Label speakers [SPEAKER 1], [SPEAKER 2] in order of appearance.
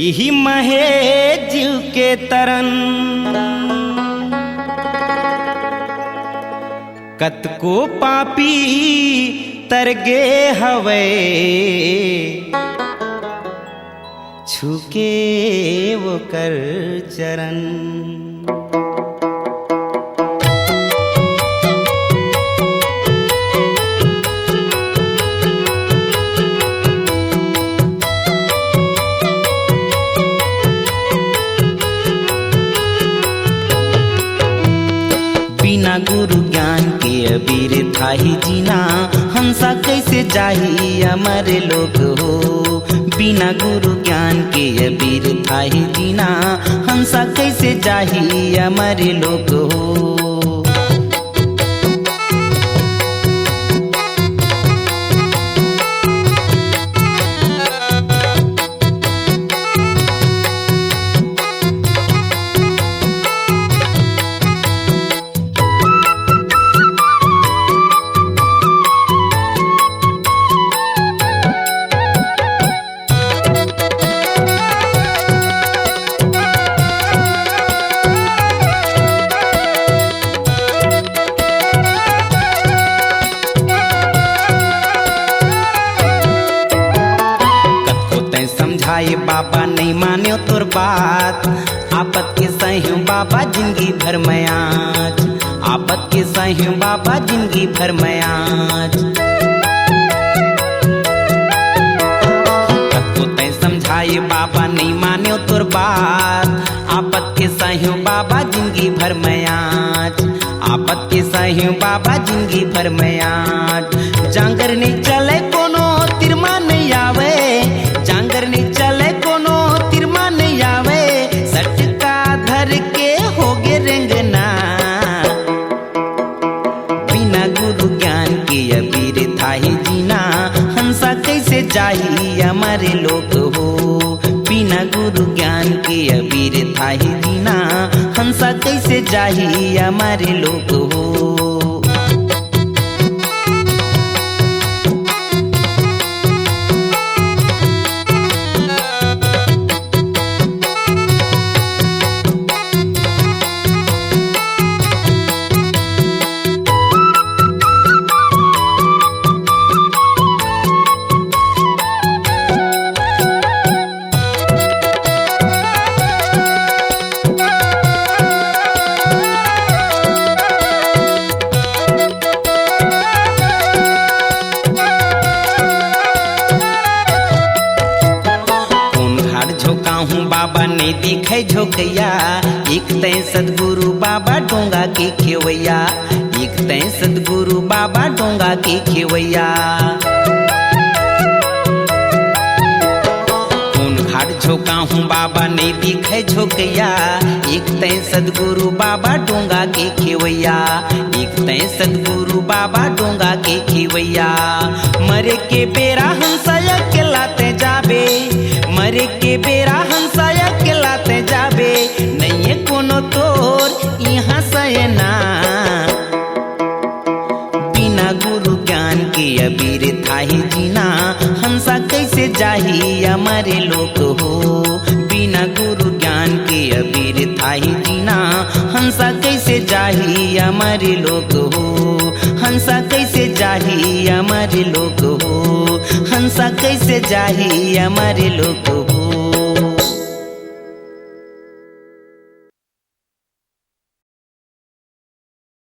[SPEAKER 1] यही महे जीव के तरन कतको पापी तरगे हवे छुके वो कर चरण। बिना गुरु ज्ञान के अबीर थाही जीना हंसा कैसे जाही अमर लोग हो। बिना गुरु ज्ञान के अबीर थाही जीना हंसा कैसे जाही अमर लोग हो। समझाए बाबा नहीं मान्यो तोर बात आपत के सहूं बाबा जिंदगी भर में आज। आपत के सहूं बाबा जिंदगी भर में आज। कतको तै समझाए बाबा नहीं मान्यो तोर बात आपत के सहूं बाबा जिंदगी भर में आज। आपत के सहूं बाबा जिंदगी भर में आज। जांगर नहीं चले कोनो तिरमा नहीं आवे। जांगर नहीं चले कोनो तिरमा नहीं आवे। सटका धर के होगे रेंगना बिना गुरु ज्ञान के अबीर थाही जीना हंसा कैसे जाही हमारे लोग हो। बिना गुरु ज्ञान के अबीर थाही जीना हंसा कैसे जाही हमारे लोग हो। बाबा ने दिखे झोकैया एक तय सदगुरु बाबा डोंगा के खेवैया। एक तय सदगुरु बाबा डोंगा के खेवैया। कौन घाट झोंका हूँ बाबा ने दिखे झोकैया एक तय सदगुरु बाबा डोंगा के खेवैया। एक तय सदगुरु बाबा डोंगा के खेवैया। मरे के बेरा हंसा अकेलाते जाबे। मरे के बेरा हंसा अकेलाते जाबे। नहीं है कोनो तोर यहाँ सयना बिना गुरु ज्ञान के अबीर थाही जीना हंसा कैसे जाही हमारे लोग हो। बिना गुरु ज्ञान के अबीर थाही जीना हंसा कैसे जाही हमारे लोग हो। हंसा कैसे जाही हमारे लोग हो। हंसा कैसे जाही हमारे लोग हो।